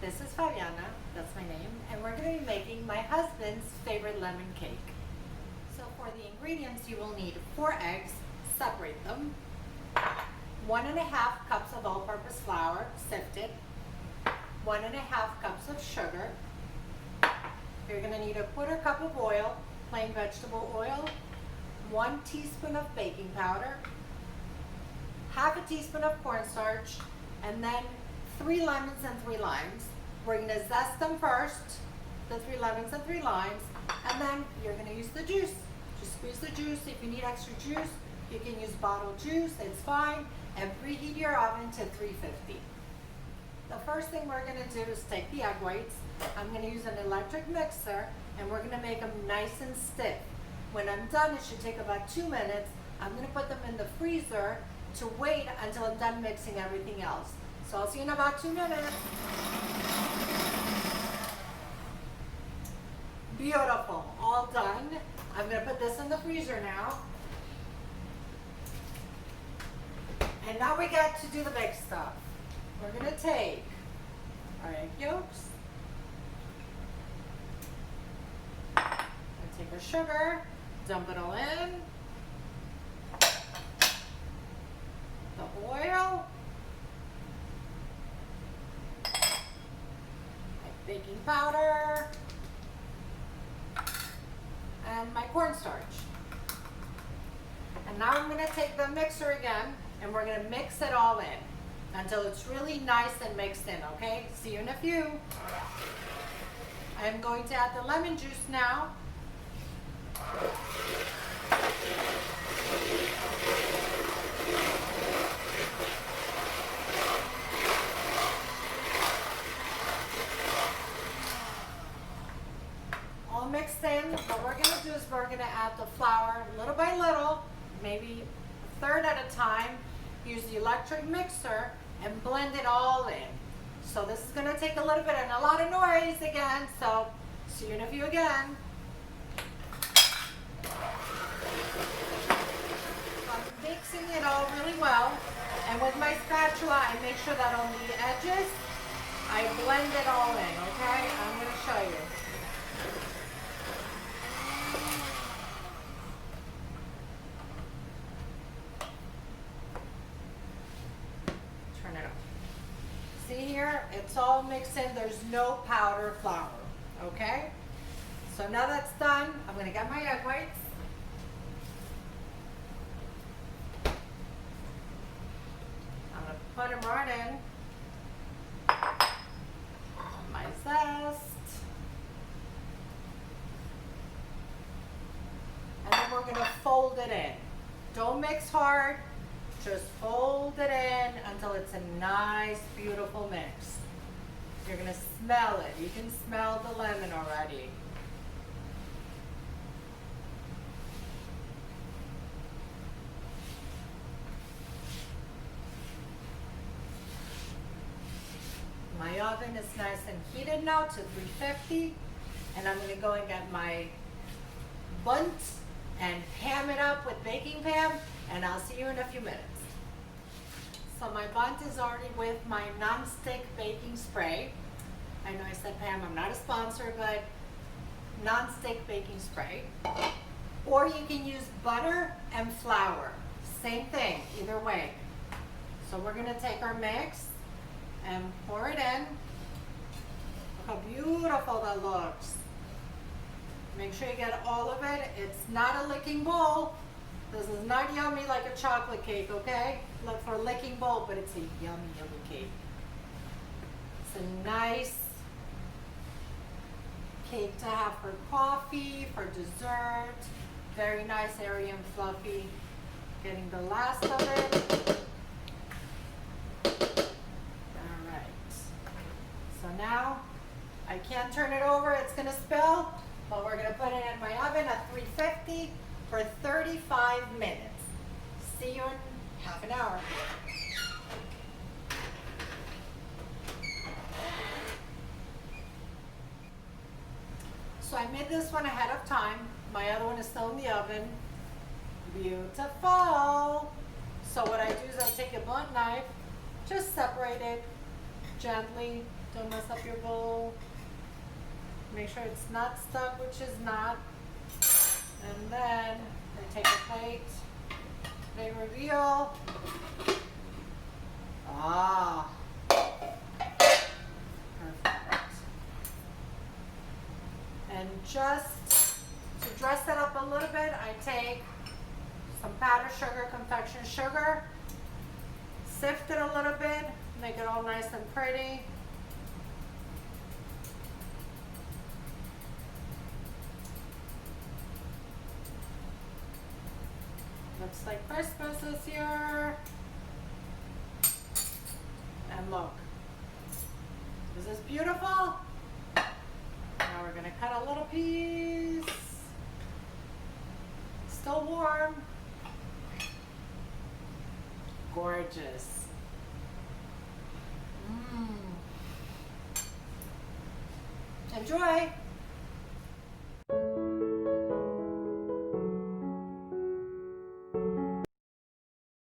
This is Fabiana, that's my name, and we're going to be making my husband's favorite lemon cake. So for the ingredients, you will need 4 eggs, separate them, 1½ cups of all-purpose flour, sifted, 1½ cups of sugar. You're going to need 1/4 cup of oil, plain vegetable oil, 1 teaspoon of baking powder, 1/2 teaspoon of cornstarch, and then 3 lemons and 3 limes. We're going to zest them first, the 3 lemons and 3 limes, and then you're going to use the juice. Just squeeze the juice. If you need extra juice, you can use bottled juice, it's fine, and preheat your oven to 350. The first thing we're going to do is take the egg whites. I'm going to use an electric mixer, and we're going to make them nice and stiff. When I'm done, it should take about 2 minutes. I'm going to put them in the freezer to wait until I'm done mixing everything else. So I'll see you in about 2 minutes. Beautiful, all done. I'm going to put this in the freezer now. And now we get to do the big stuff. We're going to take our egg yolks, and take our sugar, dump it all in, the oil, my baking powder, and my cornstarch. And now I'm going to take the mixer again, and we're going to mix it all in until it's really nice and mixed in, okay? See you in a few. I'm going to add the lemon juice now. All mixed in. What we're going to do is we're going to add the flour little by little, maybe 1/3 at a time. Use the electric mixer and blend it all in. So this is going to take a little bit and a lot of noise again, so see you in a few again. I'm mixing it all really well, and with my spatula I make sure that on the edges I blend it all in, okay? I'm going to show you. See here, it's all mixed in, there's no powder flour, okay? So now that's done, I'm gonna get my egg whites. I'm gonna put them right in. My zest. And then we're gonna fold it in. Don't mix hard. Just fold it in until it's a nice, beautiful mix. You're going to smell it. You can smell the lemon already. My oven is nice and heated now to 350. And I'm going to go and get my bunt and ham it up with baking pan, and I'll see you in a few minutes. So my bunt is already with my non-stick baking spray. I know I said Pam, I'm not a sponsor, but non-stick baking spray. Or you can use butter and flour. Same thing, either way. So we're gonna take our mix and pour it in. Look how beautiful that looks. Make sure you get all of it. It's not a licking bowl. This is not yummy like a chocolate cake, okay? Look for a licking bowl, but it's a yummy, yummy cake. It's a nice cake to have for coffee, for dessert. Very nice, airy and fluffy. Getting the last of it. All right. So now, I can't turn it over, it's gonna spill, but we're gonna put it in my oven at 350 for 35 minutes. See you in half an hour. So I made this one ahead of time. My other one is still in the oven. Beautiful. So what I do is I take a blunt knife, just separate it gently Don't mess up your bowl. Make sure it's not stuck, which is not. And then we take a plate, big reveal. Ah, perfect. And just to dress it up a little bit, I take some powdered sugar, confection sugar, sift it a little bit, make it all nice and pretty. Looks like Christmas is here. And look, this is beautiful. Now we're gonna cut a little piece. Still warm. Gorgeous. Enjoy.